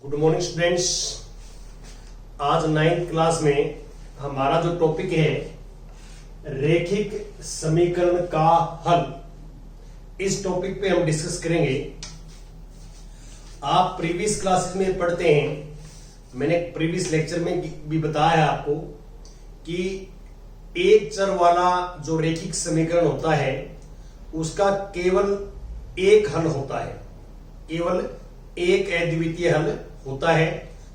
Good morning students. आज 9th class में हमारा जो टॉपिक है रैखिक समीकरण का हल, इस टॉपिक पे हम डिस्कस करेंगे। आप प्रीवियस क्लासेस में पढ़ते हैं, मैंने प्रीवियस लेक्चर में भी बताया है आपको कि एक चर वाला जो रैखिक समीकरण होता है उसका केवल एक हल होता है, केवल एक अद्वितीय हल होता है।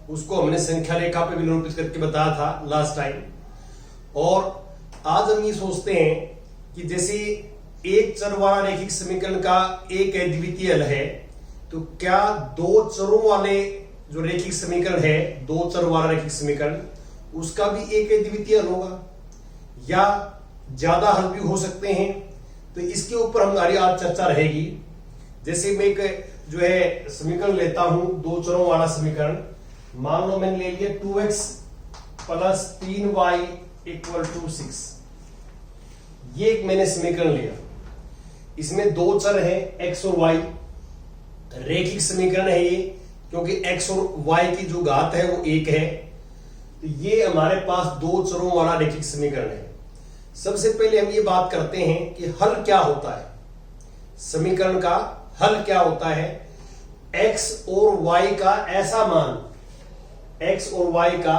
उसको हमने संख्या रेखा पे भी निरूपित करके बताया था लास्ट टाइम। और आज हम ये सोचते हैं कि जैसे एक चर वाला रैखिक समीकरण का एक अद्वितीय हल है, तो क्या दो चरों वाले जो रैखिक समीकरण है, दो चर वाला रैखिक समीकरण, उसका भी एक अद्वितीय हल होगा या ज्यादा हल भी हो सकते हैं। तो इसके ऊपर हमारी आज चर्चा रहेगी। जैसे मैं एक जो है समीकरण लेता हूं, दो चरों वाला समीकरण, मान लो मैंने ले लिया 2x plus 3y equal to 6। ये एक मैंने समीकरण लिया, इसमें दो चर हैं x और y। रैखिक समीकरण है ये, क्योंकि x और y की जो घात है वो एक है। तो ये हमारे पास दो चरों वाला रैखिक समीकरण है। सबसे पहले हम ये बात करते हैं कि हल क्या होता है, समीकरण का हल क्या होता है। x और y का ऐसा मान, x और y का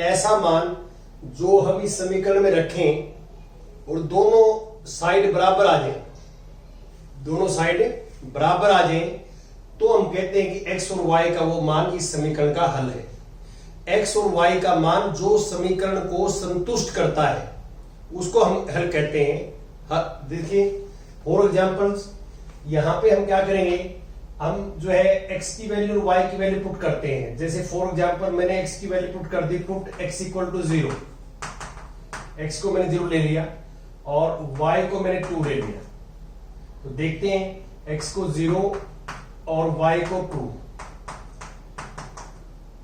ऐसा मान जो हम इस समीकरण में रखें और दोनों साइड बराबर आ जाए, दोनों साइड बराबर आ जाए, तो हम कहते हैं कि x और y का वो मान इस समीकरण का हल है। x और y का मान जो समीकरण को संतुष्ट करता है उसको हम हल कहते हैं। देखिए फॉर एग्जांपल्स, यहां पे हम क्या करेंगे, हम जो है x की वैल्यू और y की वैल्यू पुट करते हैं। जैसे फॉर एग्जांपल मैंने x की वैल्यू पुट कर दी, put x equal to 0, x को मैंने 0 ले लिया और y को मैंने 2 ले लिया। तो देखते हैं x को 0 और y को 2,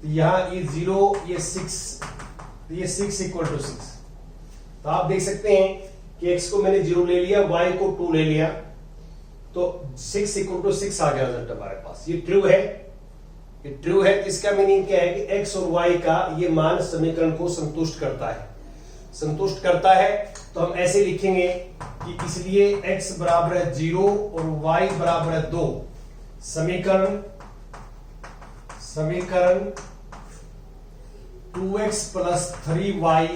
तो यहां ये 0, ये 6, ये 6 इक्वल टू 6। तो आप देख सकते हैं कि x को मैंने 0 ले लिया, y को 2 ले लिया, तो 6 इक्वल टू 6 आ गया रिजल्ट हमारे पास। ये ट्रू है, ये ट्रू है। तो इसका मीनिंग क्या है कि x और y का ये मान समीकरण को संतुष्ट करता है, संतुष्ट करता है। तो हम ऐसे लिखेंगे कि इसलिए x बराबर है 0 और y बराबर है 2। समीकरण 2x प्लस 3y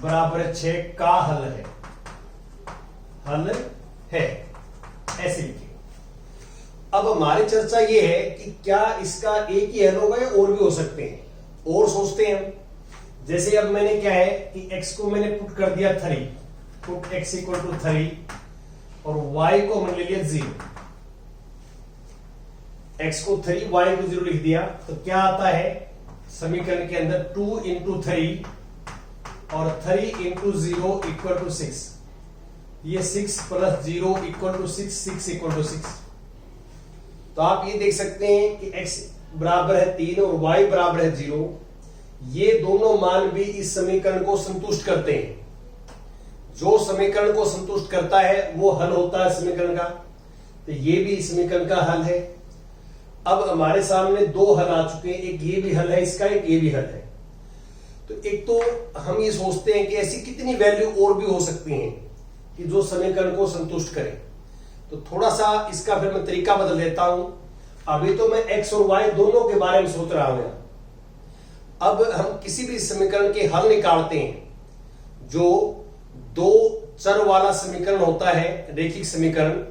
बराबर 6 का हल है, हल है, ऐसे लिखेंगे। अब हमारी चर्चा यह है कि क्या इसका एक ही हल होगा या और भी हो सकते हैं। और सोचते हैं हम, जैसे अब मैंने क्या है कि x को मैंने पुट कर दिया 3, पुट x इक्वल टू 3 और y को हमने ले लिया 0। x को 3, y को 0 लिख दिया, तो क्या आता है समीकरण के अंदर 2 इंटू 3 और 3 इंटू 0 इक्वल टू 6। ये 6 plus 0 equal to 6, 6 equal to 6। तो आप ये देख सकते हैं कि x बराबर है 3 और y बराबर है 0। ये दोनों मान भी इस समीकरण को संतुष्ट करते हैं। जो समीकरण को संतुष्ट करता है वो हल होता है समीकरण का। तो ये भी इस समीकरण का हल है। अब हमारे सामने दो हल आ चुके हैं, एक ये भी हल है इसका, एक ये भी हल है। तो एक तो हम ये सोचते हैं कि ऐसी कितनी वैल्यू और भी हो सकती हैं कि जो समीकरण को संतुष्ट करें। तो थोड़ा सा इसका फिर मैं तरीका बदल देता हूं। अभी तो मैं x और y दोनों के बारे में सोच रहा हूं। अब हम किसी भी समीकरण के हल निकालते हैं, जो दो चर वाला समीकरण होता है रैखिक समीकरण,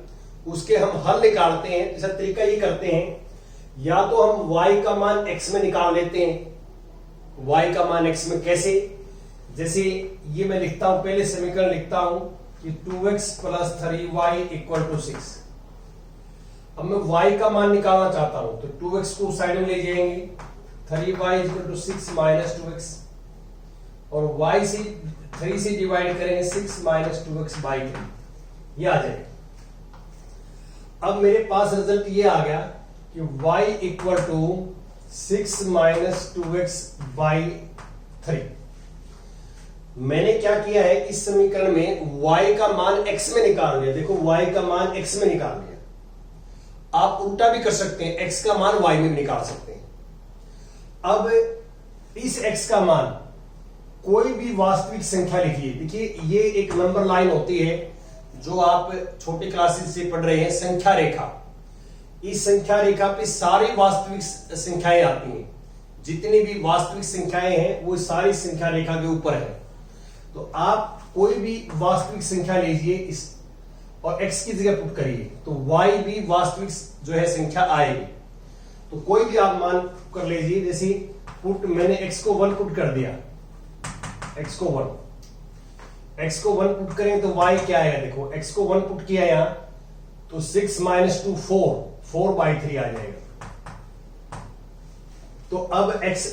उसके हम हल निकालते हैं। इसका तरीका ये करते हैं, या तो हम y का मान x में निकाल लेते हैं। y का मान x में कैसे, जैसे ये मैं लिखता हूं, पहले समीकरण लिखता हूं कि 2x plus 3y equal to 6। अब मैं y का मान निकालना चाहता हूं, तो 2x को साइड में ले जाएंगे, 3y equal to 6 minus 2x, और y से 3 से डिवाइड करेंगे 6 माइनस 2x बाई 3, ये आ जाएगा। अब मेरे पास रिजल्ट ये आ गया कि y equal to 6 minus 2x by 3। मैंने क्या किया है, इस समीकरण में y का मान x में निकाल लिया। देखो y का मान x में निकाल लिया। आप उल्टा भी कर सकते हैं, x का मान y में निकाल सकते हैं। अब इस x का मान कोई भी वास्तविक संख्या लिखिए। देखिए ये एक नंबर लाइन होती है जो आप छोटी क्लासेस से पढ़ रहे हैं, संख्या रेखा। इस संख्या रेखा पे सारी वास्तविक संख्याएं आती हैं, जितनी भी वास्तविक संख्याएं हैं वो सारी संख्या रेखा के ऊपर है। तो आप कोई भी वास्तविक संख्या लीजिए इस और x की जगह पुट करिए तो y भी वास्तविक जो है संख्या आएगी। तो कोई भी आप मान कर लीजिए, जैसे पुट मैंने x को 1 पुट कर दिया, x को 1 पुट करें तो y क्या आएगा। देखो x को 1 पुट किया यहां तो 6 - 2 4/3 आ जाएगा। तो अब x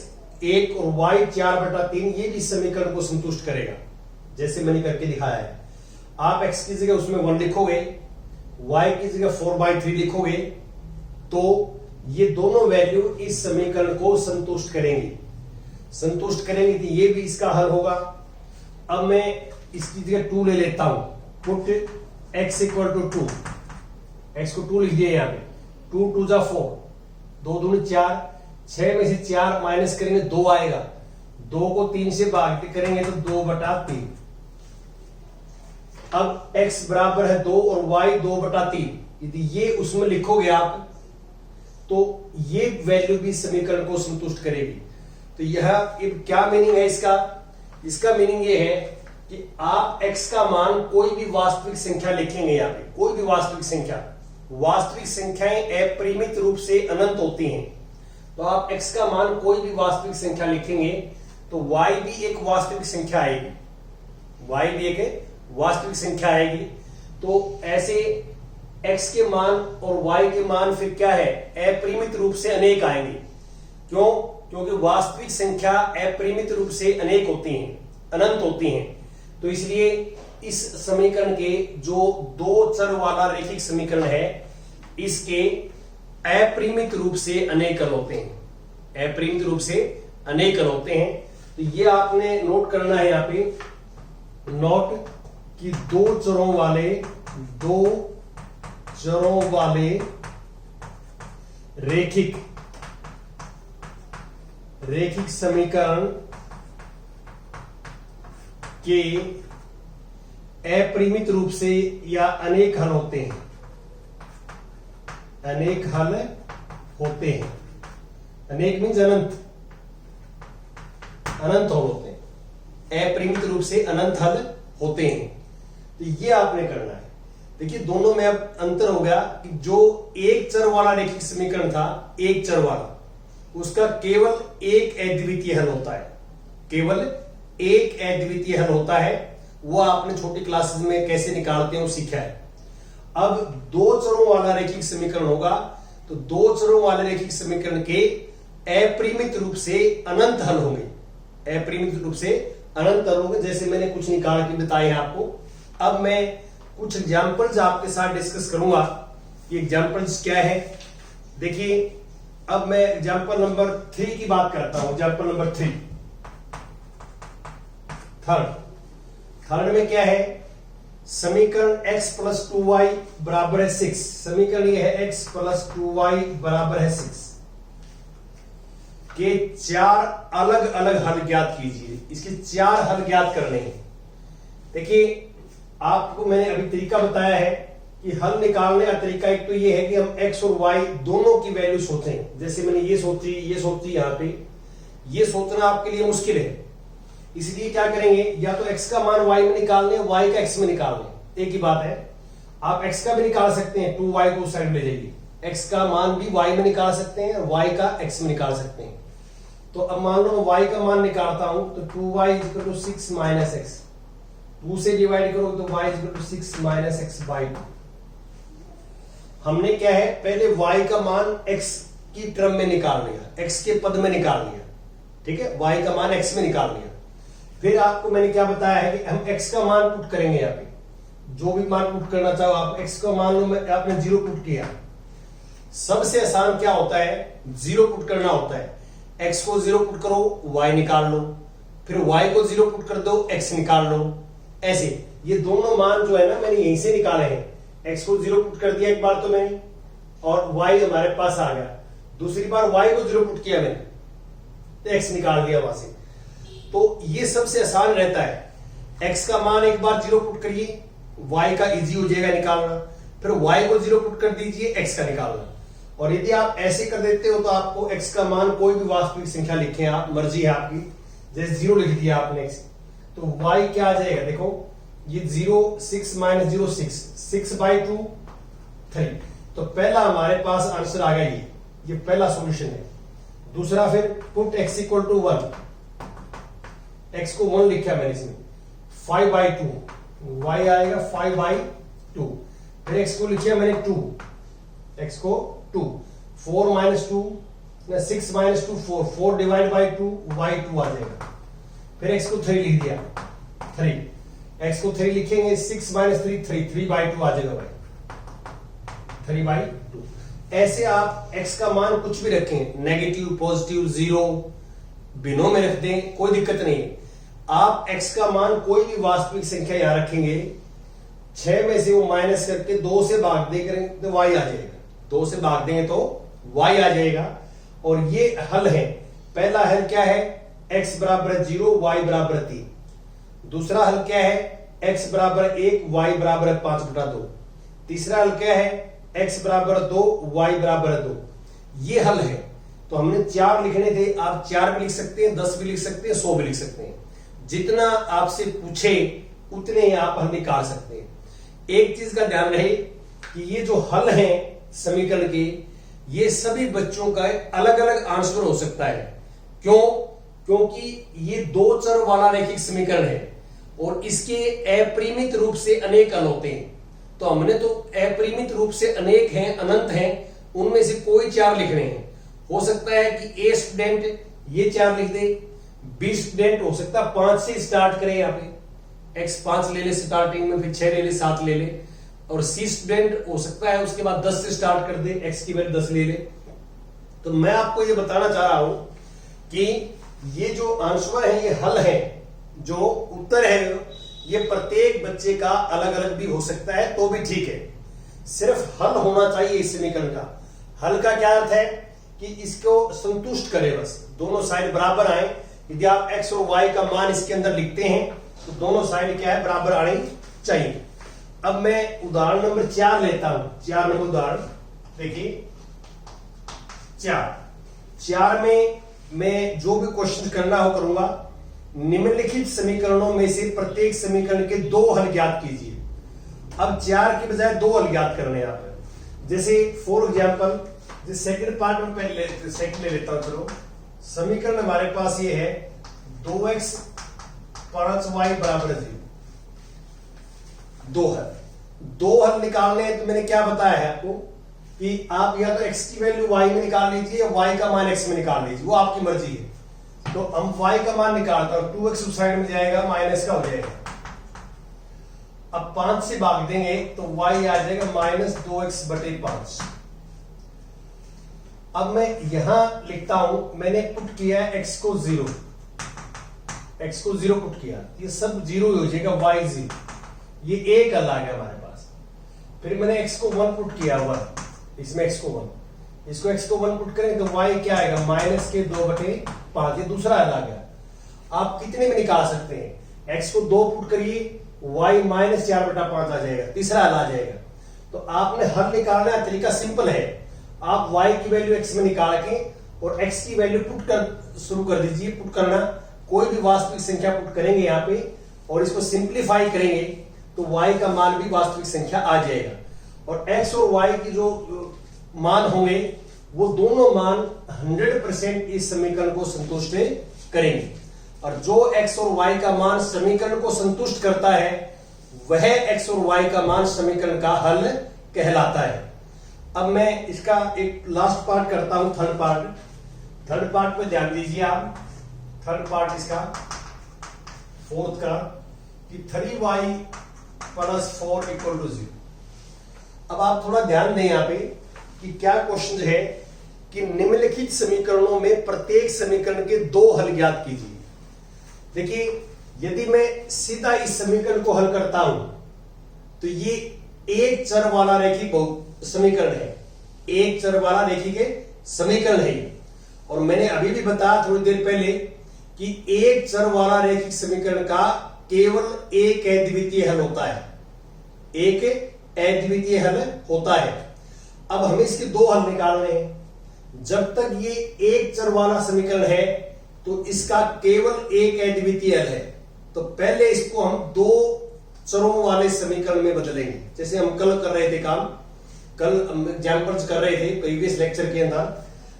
1 और y 4/3 ये भी समीकरण को संतुष्ट करेगा, जैसे मैंने करके दिखाया है। आप x की जगह उसमें 1 लिखोगे, y की जगह 4/3 लिखोगे, तो ये दोनों वैल्यू इस समीकरण को संतुष्ट करेंगी तो ये भी इसका हल होगा। अब मैं इसकी जगह 2 ले लेता हूं, पुट x = 2, x को 2 लिख दिया यहां पे। 2 × 2 = 4, 2 × 2 = 4, 6 में से 4 माइनस करेंगे 2 आएगा, 2 को 3 से भाग करेंगे तो 2/3। अब x बराबर है 2 और y 2/3, यदि ये उसमें लिखोगे आप तो ये वैल्यू भी समीकरण को संतुष्ट करेगी। तो यह क्या मीनिंग है इसका मीनिंग ये है कि आप x का मान कोई भी वास्तविक संख्या लिखेंगे, यहां पे कोई भी वास्तविक संख्याएं अपरिमित रूप से अनंत होती हैं। तो आप x का मान कोई भी वास्तविक संख्या लिखेंगे तो y भी एक वास्तविक संख्या आएगी। तो ऐसे x के मान और y के मान फिर क्या है, अपरिमित रूप से अनेक आएंगे। क्योंकि वास्तविक संख्या अपरिमित रूप से अनेक होती हैं, अनंत होती हैं। तो इसलिए इस समीकरण के जो 2 चर वाला रैखिक समीकरण है, इसके अपरिमित रूप से अनेकल होते हैं। तो ये आपने नोट करना है यहां पे, नोट कि 2 चरों वाले रैखिक समीकरण के अपरिमित रूप से या अनेक हल होते हैं। अनेक मीन्स अनंत हल होते हैं, अपरिमित रूप से अनंत हल होते हैं। तो ये आपने करना है। देखिए दोनों में अब अंतर हो गया कि जो एक चर वाला रैखिक समीकरण था, एक चर वाला, उसका केवल एक अद्वितीय हल होता है। वो आपने छोटी क्लासेस में कैसे निकालते हैं वो सीखा है। अब 2 चरों वाला रैखिक समीकरण होगा तो 2 चरों वाले रैखिक समीकरण के अपरिमित रूप से अनंत हल होंगे, जैसे मैंने कुछ निकाल के बताए हैं आपको। अब मैं कुछ एग्जाम्पल्स आपके साथ डिस्कस करूंगा। ये एग्जाम्पल्स क्या है, देखिए अब मैं एग्जाम्पल नंबर 3 की बात करता हूं। एग्जाम्पल नंबर 3, थर्ड में क्या है, समीकरण x + 2y = 6। समीकरण ये है x + 2y = 6 के 4 अलग अलग हल ज्ञात कीजिए। इसके 4 हल ज्ञात करने हैं। देखिए आपको मैंने अभी तरीका बताया है कि हल निकालने का तरीका एक तो ये है कि हम x और y दोनों की वैल्यू सोचें। जैसे मैंने ये सोची यहां पे, ये सोचना आपके लिए मुश्किल है, इसलिए क्या करेंगे, या तो x का मान y में निकाल लें, y का x में निकाल लें। एक ही बात है, आप x का भी निकाल सकते हैं, 2y को साइड ले जाइए, x का मान भी y में निकाल सकते हैं और y का x में निकाल सकते हैं। तो अब मान लो y का मान निकालता हूं तो 2y = 6 - x, 2 से डिवाइड करो तो y = 6 - x/2। हमने क्या है, पहले y का मान x की टर्म में निकाल लिया, x के पद में निकाल लिया, ठीक है, y का मान x में निकाल लिया। फिर आपको मैंने क्या बताया है कि हम x का मान पुट करेंगे। यहाँ पे जो भी मान पुट करना चाहो आप, x का मान लो आपने 0 पुट किया। सबसे आसान क्या होता है, 0 पुट करना होता है। x को 0 पुट करो, y निकाल लो, फिर y को 0 पुट कर दो, x निकाल लो। ऐसे ये दोनों मान जो है ना, मैंने यहीं से निकाले हैं। x को 0 पुट कर दिया एक बार तो मैंने, और y हमारे पास आ गया। दूसरी बार y को 0 पुट किया मैंने, तो x निकाल दिया वहां से। तो ये सबसे आसान रहता है, x का मान एक बार 0 पुट करिए, y का इजी हो जाएगा निकालना, फिर y को 0 पुट कर दीजिए, x का निकालना। और यदि आप ऐसे कर देते हो तो आपको x का मान कोई भी वास्तविक संख्या लिखें आप, मर्जी है आपकी, जैसे 0 लिख दिया आपने x, तो y क्या आ जाएगा, देखो ये 0, 6 माइनस 0 6, 6/2 3। तो पहला हमारे पास आंसर आ गया, ये पहला सॉल्यूशन है। दूसरा फिर put x equal to 1, x को 1 लिखा मैंने इसमें, 5/2, y आएगा 5/2। फिर x को लिखा मैंने 2, x को 2, 4 minus 2, 6 minus 2 4, 4 divide by 2, y 2 आ जाएगा। फिर x को 3 लिख दिया, 3, x को 3 लिखेंगे, 6 माइनस 3 3, 3/2 आ जाएगा भाई, 3/2। ऐसे आप x का मान कुछ भी रखें, नेगेटिव, पॉजिटिव, 0, बिनों में रख दें, कोई दिक्कत नहीं है। आप x का मान कोई भी वास्तविक संख्या यहां रखेंगे, 6 में से वो माइनस करके 2 से भाग दे करेंगे तो y आ जाएगा, 2 से भाग देंगे तो y आ जाएगा। और ये हल है। पहला हल क्या है, x बराबर 0, y बराबर 3। दूसरा हल क्या है, x बराबर 1, y बराबर 5/2। तीसरा हल क्या है, x बराबर 2, y बराबर 2। ये हल है। तो हमने 4 लिखने थे, आप 4 भी लिख सकते हैं, 10 भी लिख सकते हैं, 100 भी लिख सकते हैं, जितना आपसे पूछे उतने ही आप हल निकाल सकते हैं। एक चीज का ध्यान रहे कि ये जो हल हैं समीकरण के, ये सभी बच्चों का अलग अलग आंसर हो सकता है। क्यों? क्योंकि ये 2 चर वाला रैखिक समीकरण है और इसके अपरिमित रूप से अनेक हल होते हैं। तो हमने तो अपरिमित रूप से अनेक हैं, अनंत हैं, उनमें से कोई 4 लिखने हैं। हो सकता है कि ए स्टूडेंट ये 4 लिख दे, बी स्टूडेंट हो सकता है 5 से स्टार्ट करे, यहाँ पे x 5 ले ले स्टार्टिंग में, फिर 6 ले ले, 7 ले ले। और सी स्टूडेंट हो सकता है उसके बाद 10 से स्टार्ट कर दे, x की वैल्यू 10 ले ले। तो मैं आपको ये बताना चाह रहा हूं कि ये जो आंसर है, ये हल है, जो उत्तर है, ये प्रत्येक बच्चे का अलग अलग भी हो सकता है, तो भी ठीक है। सिर्फ हल होना चाहिए इस समीकरण का। हल का क्या अर्थ है कि इसको संतुष्ट करे, बस दोनों साइड बराबर आए। यदि आप x और y का मान इसके अंदर लिखते हैं तो दोनों साइड क्या है, बराबर आनी चाहिए। अब मैं उदाहरण नंबर 4 लेता हूं। 4 नंबर उदाहरण देखिए, 4 में मैं जो भी क्वेश्चन करना हो करूंगा। निम्नलिखित समीकरणों में से प्रत्येक समीकरण के 2 हल ज्ञात कीजिए। अब 4 की बजाय 2 हल ज्ञात करने आप, जैसे फॉर एग्जाम्पल, सेकंड पार्ट में पहले सेकंड ले लेता हूं। चलो, समीकरण हमारे पास ये है 2x 5y बराबर 0। 2 हल निकालने हैं। तो मैंने क्या बताया है आपको कि आप या तो x की वैल्यू y में निकाल लीजिए या y का मान x में निकाल लीजिए, वो आपकी मर्जी है। तो हम y का मान निकालता हूं, 2x उस साइड में जाएगा, माइनस का हो जाएगा। अब 5 से भाग देंगे तो y आ जाएगा -2x/5। अब मैं यहां लिखता हूं, मैंने पुट किया है x को 0, x को 0 पुट किया, ये सब 0 हो जाएगा, y 0। ये एक हल आ गया हमारे पास। फिर मैंने x को 1 पुट किया, 1, इसमें x को 1, इसको x को 1 पुट करें तो y क्या आएगा, -2/5। ये दूसरा हल आ गया। आप कितने में निकाल सकते हैं, x को 2 पुट करिए, y -4/5 आ जाएगा, तीसरा हल आ जाएगा। तो आपने हल निकालना है, तरीका सिंपल है। आप y की वैल्यू x में निकाल के और x की वैल्यू पुट कर शुरू कर दीजिए। पुट करना, कोई भी वास्तविक संख्या पुट करेंगे यहाँ पे और इसको सिंप्लीफाई करेंगे तो y का मान भी वास्तविक संख्या आ जाएगा। और x और y की जो मान होंगे वो दोनों मान 100% इस समीकरण को संतुष्ट करेंगे। और जो x और y का मान समीकरण को संतुष्ट करता है वह x और y का मान समीकरण का हल कहलाता है। अब मैं इसका एक लास्ट पार्ट करता हूं, थर्ड पार्ट पे ध्यान दीजिए आप। थर्ड पार्ट इसका, फोर्थ का, कि 3y + 4 = 0। अब आप थोड़ा ध्यान दें यहाँ पे कि क्या क्वेश्चन है कि निम्नलिखित समीकरणों में प्रत्येक समीकरण के 2 हल ज्ञात कीजिए। देखिए, यदि मैं सीधा इस समीकरण को हल करता हूं तो ये एक चर वाला रैखिक समीकरण है, एक चर वाला रैखिक समीकरण है। और मैंने अभी भी बताया थोड़ी देर पहले कि एक चर वाला रैखिक समीकरण का केवल एक अद्वितीय हल होता है, एक अद्वितीय हल होता है। अब हमें इसके दो हल निकालने हैं। जब तक ये एक चर वाला समीकरण है तो इसका केवल एक अद्वितीय हल है, तो पहले इसको हम दो चरों वाले समीकरण में बदलेंगे। जैसे हम कल कर रहे थे काम, कल एग्जाम्पल्स कर रहे थे प्रीवियस लेक्चर के अंदर।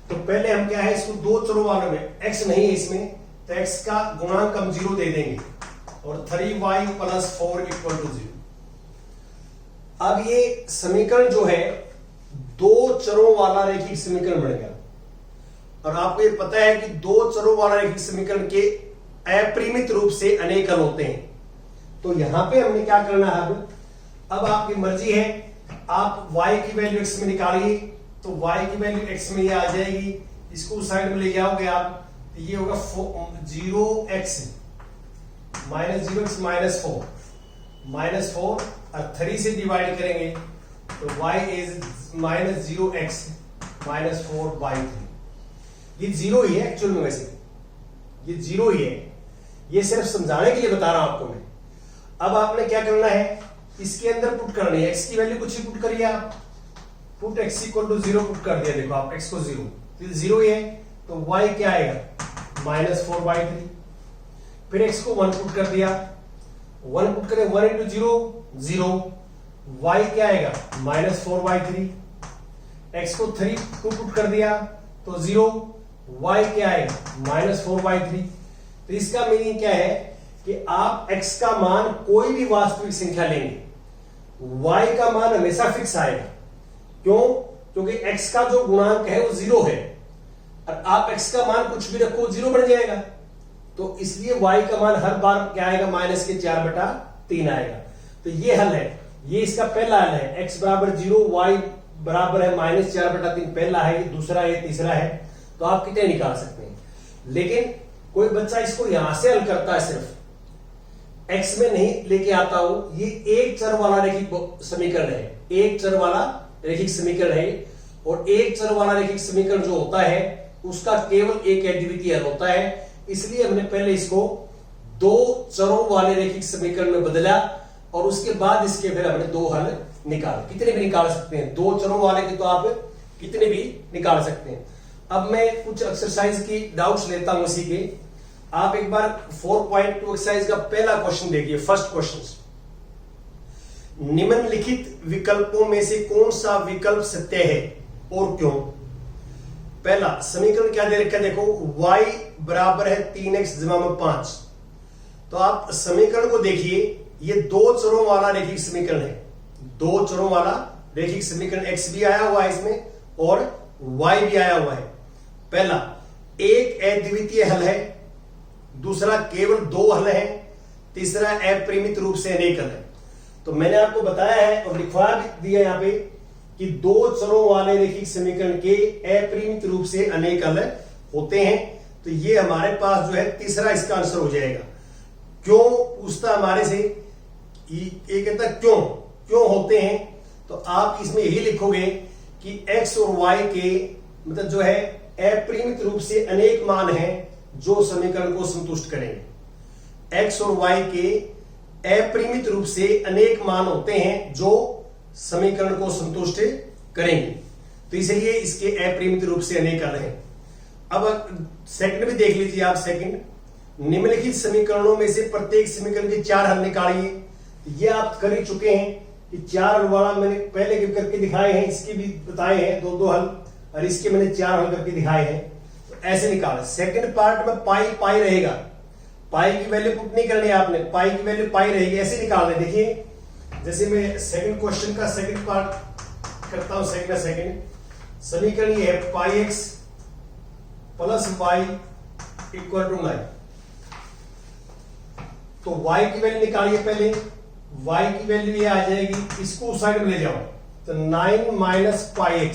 तो पहले हम क्या है, इसको दो चरों वालों में, x नहीं है इसमें, तो x का गुणांक हम 0 दे देंगे और 3y + 4 = 0। अब ये समीकरण जो है दो चरों वाला रैखिक समीकरण बन गया। और आपको ये पता है कि दो चरों वाला रैखिक समीकरण के अपरिमित रूप से अनेक हल होते हैं। तो यहां पे हमने क्या करना है, अब आपकी मर्जी है, आप y की वैल्यू x में निकालिए, तो y की वैल्यू x में ये आ जाएगी, इसको उस साइड में ले जाओगे आप, तो ये होगा 0x -4 और 3 से डिवाइड करेंगे तो y इज -0x -4/3। ये 0 ही है एक्चुअल में, वैसे ये 0 ही है, ये सिर्फ समझाने के लिए बता रहा हूं आपको मैं। अब आपने क्या करना है, इसके अंदर पुट करनी है, x की वैल्यू कुछ ही पुट करिए आप, पुट x = 0 पुट कर दिया, देखो आप x को 0, तो 0 ही है, तो y क्या आएगा -4/3। फिर x को 1 पुट कर दिया, 1 पुट करें, 1 × 0 0, y क्या आएगा -4/3। x को 2 पुट कर दिया तो 0, y क्या आएगा -4/3। तो इसका मीनिंग क्या है कि आप x का मान कोई भी वास्तविक संख्या लेंगे, y का मान हमेशा फिक्स आएगा। क्यों? क्योंकि x का जो गुणांक है वो 0 है, और आप x का मान कुछ भी रखो 0 बन जाएगा, तो इसलिए y का मान हर बार क्या आएगा, -4/3 आएगा। तो ये हल है, ये इसका पहला हल है, x = 0, y बराबर है -4/3, पहला है, दूसरा है, तीसरा है। तो आप कितने निकाल सकते हैं। लेकिन कोई बच्चा इसको यहां से हल करता है, सिर्फ x में नहीं लेके आता हो, ये एक चर वाला रैखिक समीकरण है, एक चर वाला रैखिक समीकरण है। और एक चर वाला रैखिक समीकरण जो होता है उसका केवल एक अद्वितीय हल होता है, इसलिए हमने पहले इसको दो चरों वाले रैखिक समीकरण में बदला और उसके बाद इसके फिर हमने दो हल निकाले। कितने भी निकाल सकते हैं, दो चरों वाले के तो आप कितने भी निकाल सकते हैं। अब मैं कुछ एक्सरसाइज की डाउट्स लेता हूं इसी के। आप एक बार 4.2 एक्सरसाइज का पहला क्वेश्चन देखिए, फर्स्ट क्वेश्चन, निम्नलिखित विकल्पों में से कौन सा विकल्प सत्य है और क्यों। पहला समीकरण क्या दे रखा है, देखो y = 3x = 5। तो आप समीकरण को देखिए, ये दो चरों वाला रैखिक समीकरण है, दो चरों वाला रैखिक समीकरण, x भी आया हुआ है इसमें और y भी आया हुआ है। पहला एक अद्वितीय हल है, दूसरा केवल दो हल है, तीसरा अपरिमित रूप से अनेक हल है। तो मैंने आपको बताया है और लिखवा दिया यहां पे कि दो चरों वाले रैखिक समीकरण के अपरिमित रूप से अनेक हल होते हैं। तो ये हमारे पास जो है तीसरा इसका आंसर हो जाएगा। क्यों पूछता हमारे से, ये कहता क्यों होते हैं, तो आप इसमें यही लिखोगे कि x और y के मतलब जो है अपरिमित रूप से अनेक मान हैं जो समीकरण को संतुष्ट करेंगे। x और y के अपरिमित रूप से अनेक मान होते हैं जो समीकरण को संतुष्ट करेंगे, तो इसलिए इसके अपरिमित रूप से अनेक हल हैं। अब सेकंड भी देख लीजिए आप, सेकंड, निम्नलिखित समीकरणों में से प्रत्येक समीकरण के 4 हल निकालिए। ये आप कर ही चुके हैं कि 4 हल वाला मैंने पहले भी करके दिखाए हैं, इसके भी बताए हैं दो हल, और इसके मैंने 4 हल करके दिखाए हैं। तो ऐसे निकालें। सेकंड पार्ट में पाई रहेगा, पाई की वैल्यू पुट नहीं करनी आपने, पाई की वैल्यू पाई रहेगी, ऐसे निकाल रहे। देखिए जैसे मैं सेकंड क्वेश्चन का सेकंड पार्ट करता हूं, सेकंड समीकरण ये है πx + y = 9। तो y की वैल्यू निकालिए पहले, y की वैल्यू ये आ जाएगी, इसको साइड में ले जाओ, तो 9 - πx,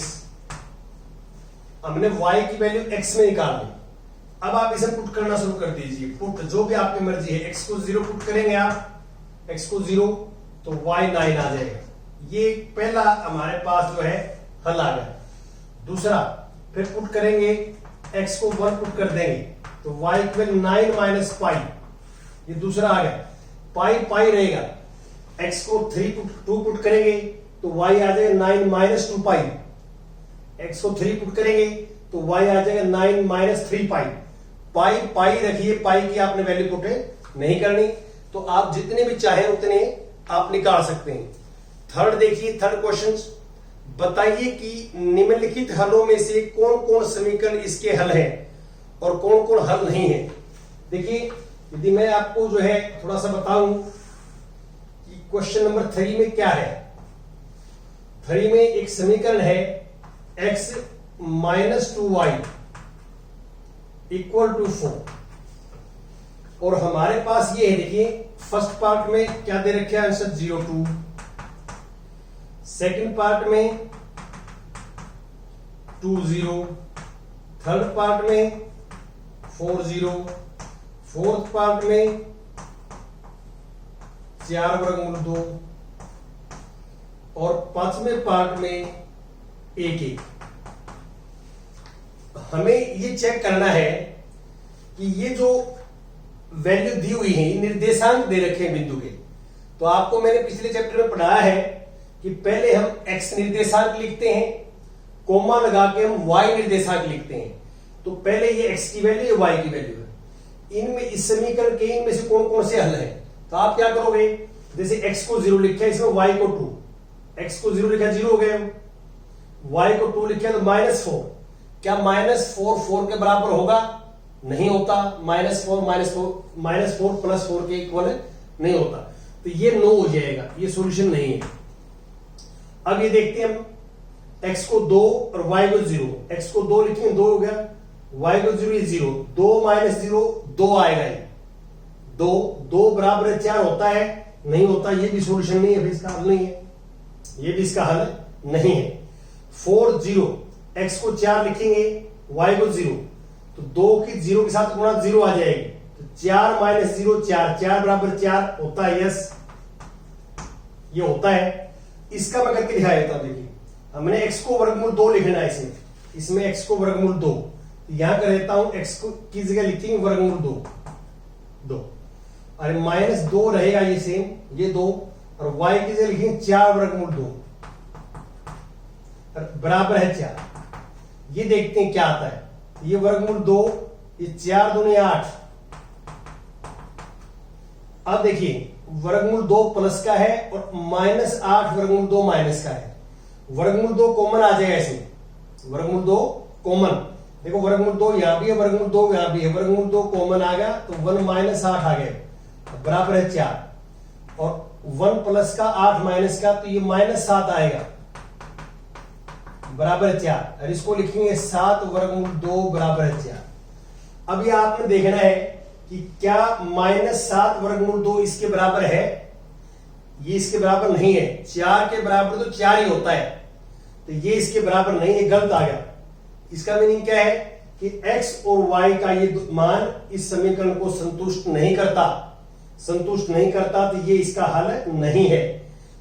हमने y की वैल्यू x में निकाल ली। अब आप इसे पुट करना शुरू कर दीजिए, पुट जो भी आपकी मर्जी है। x को 0 पुट करेंगे आप, x को 0 तो y 9 आ जाएगा। ये पहला हमारे पास जो है हल आ गया। दूसरा फिर पुट करेंगे x को 1 पुट कर देंगे तो y इक्वल 9 माइनस पाई, ये दूसरा आ गया, पाई पाई रहेगा, x को 2 पुट करेंगे तो y आ जाएगा 9 माइनस 2 पाई, x को 3 पुट करेंगे तो y आ जाएगा 9 माइनस 3 पाई, पाई पाई रखिए, पाई की आपने वैल्यू पुट नहीं करनी, तो आप जितने भी चाहे उतने आप निकाल सकते हैं। थर्ड देखिए, थर्ड क्वेश्चन, बताइए कि निम्नलिखित हलों में से कौन कौन समीकरण इसके हल हैं और कौन कौन हल नहीं है। देखिए, यदि मैं आपको जो है थोड़ा सा बताऊं कि क्वेश्चन नंबर 3 में क्या है। 3 में एक समीकरण है x minus 2y equal to 4, और हमारे पास ये है, देखिए फर्स्ट पार्ट में क्या दे रखे आंसर 0 2, सेकंड पार्ट में 2 0, थर्ड पार्ट में 4 0, फोर्थ पार्ट में 4 वर्गमूल 2 और पांचवें पार्ट में 1 1। हमें ये चेक करना है कि ये जो वैल्यू दी हुई है, निर्देशांक दे रखे हैं बिंदु के। तो आपको मैंने पिछले चैप्टर में पढ़ाया है कि पहले हम x निर्देशांक लिखते हैं, कोमा लगा के हम y निर्देशांक लिखते हैं। तो पहले ये x की वैल्यू, ये y की वैल्यू है। इनमें इस समीकरण के इनमें से कौन कौन से हल हैं, तो आप क्या करोगे, जैसे x को 0 लिखा है, इसमें y को 2, x को 0 लिखा 0 हो गया, y को 2 लिखा तो -4, क्या -4 4 के बराबर होगा, नहीं होता, -4 प्लस 4 के इक्वल नहीं होता, तो ये नो हो जाएगा, ये सॉल्यूशन नहीं है। अब ये देखते हैं हम, x को 2 और y को 0, x को 2 लिखेंगे 2 हो गया, y को 0 0, 2 माइनस 0 2 आएगा, ये 2 बराबर 4 होता है, नहीं होता, ये भी सॉल्यूशन नहीं है, इसका हल नहीं है, ये भी इसका हल नहीं है। 4 0, x को 4 लिखेंगे, y को 0, तो 2 की 0 के साथ गुणा 0 आ जाएगी, तो 4 माइनस 0 4, 4 बराबर 4 होता है, यस ये होता है। इसका मैं करके दिखाया देता हूं। देखिए, हमने x को वर्गमूल 2 लिखना है, इसमें x को वर्गमूल 2, यहां कर देता हूं, x को की जगह लिखेंगे वर्गमूल 2, अरे -2 रहेगा, ये सेम, ये 2, और y की जगह लिखेंगे 4 वर्गमूल 2 बराबर है 4। ये देखते हैं क्या आता है, ये वर्गमूल 2, ये 4 दूनी 8। अब देखिए, वर्गमूल 2 प्लस का है और -8 वर्गमूल 2 माइनस का है, वर्गमूल 2 कॉमन आ जाएगा इसमें, वर्गमूल 2 कॉमन, देखो वर्गमूल 2 यहां भी है, वर्गमूल 2 यहां भी है, वर्गमूल 2 कॉमन आ गया तो 1 माइनस 8 आ गया, बराबर है 4, और 1 प्लस का 8 माइनस का, तो ये -7 आएगा, बराबर है 4, और इसको लिखेंगे 7 वर्गमूल 2 बराबर है 4। अब ये आपने देखना है कि क्या -7 वर्गमूल 2 इसके बराबर है, ये इसके बराबर नहीं है, 4 के बराबर तो 4 ही होता है, तो ये इसके बराबर नहीं है, गलत आ गया। इसका मीनिंग क्या है कि x और y का ये मान इस समीकरण को संतुष्ट नहीं करता, तो ये इसका हल नहीं है।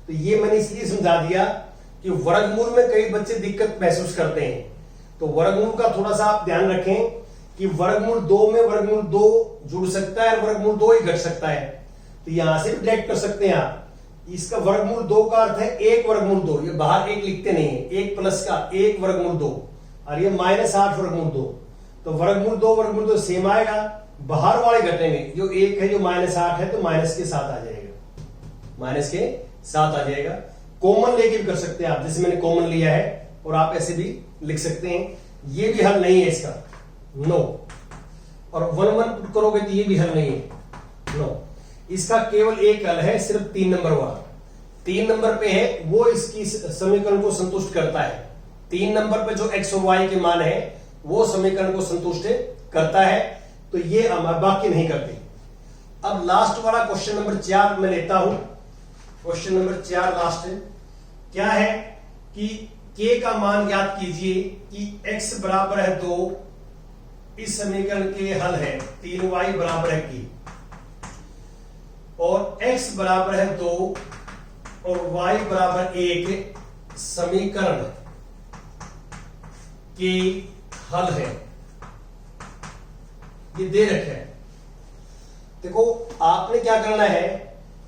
तो ये मैंने इसलिए समझा दिया कि वर्गमूल में कई बच्चे दिक्कत महसूस करते हैं, तो वर्गमूल का थोड़ा सा आप ध्यान रखें कि वर्गमूल 2 में वर्गमूल 2 जुड़ सकता है, वर्गमूल 2 ही घट सकता है, तो यहां से भी डायरेक्ट कर सकते हैं आप। इसका वर्गमूल 2 का अर्थ है 1 वर्गमूल 2, ये बाहर 1 लिखते नहीं है, 1 प्लस का 1 वर्गमूल 2, और ये -8 वर्गमूल 2, तो वर्गमूल 2 वर्गमूल 2 सेम आएगा, बाहर वाले घटेंगे, जो 1 है जो -8 है तो माइनस के साथ आ जाएगा, कॉमन लेके भी कर सकते हैं आप, जैसे मैंने कॉमन लिया है, और आप ऐसे भी लिख सकते हैं। ये भी हल नहीं है इसका, नो, और 1 1 पुट करोगे तो ये भी हल नहीं है, नो। इसका केवल एक हल है, सिर्फ 3 नंबर वाला, 3 नंबर पे है, वो इसकी समीकरण को संतुष्ट करता है। 3 नंबर पे जो x और y के मान है वो समीकरण को संतुष्ट करता है, तो ये बाकी नहीं करते। अब लास्ट वाला क्वेश्चन नंबर 4 मैं लेता हूं, क्वेश्चन नंबर 4 लास्ट है, क्या है कि k का मान ज्ञात कीजिए कि x बराबर है 2, इस समीकरण के हल है 3y बराबर है k, और x बराबर है 2 और y बराबर 1 समीकरण के हल है। ये दे रखा है। देखो आपने क्या करना है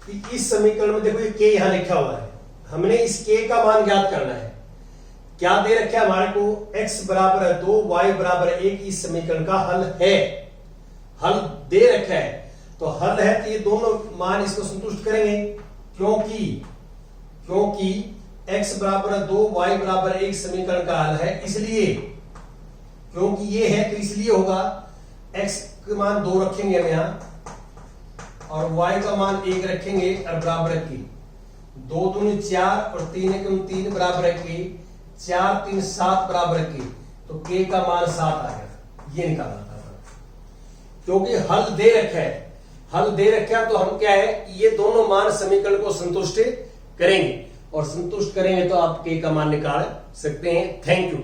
कि इस समीकरण में देखो ये के यहां लिखा हुआ है, हमने इस के का मान ज्ञात करना है। क्या दे रखा है हमारे को, x बराबर 2 y बराबर 1 इस समीकरण का हल है। हल दे रखा है तो हल है तो ये दोनों मान इसको संतुष्ट करेंगे, क्योंकि x बराबर 2 y बराबर 1 समीकरण का हल है, इसलिए क्योंकि ये है तो इसलिए होगा x का मान 2 रखेंगे हम यहां और y का मान 1 रखेंगे और बराबर की 2 दूनी 4 और 3 एकम 3 बराबर की 4 3 7 बराबर की, तो k का मान 7 आ गया। ये निकालना था क्योंकि हल दे रखा है, हल दे रखा तो हम क्या है ये दोनों मान समीकरण को संतुष्ट करेंगे और संतुष्ट करेंगे तो आप k का मान निकाल सकते हैं। Thank you.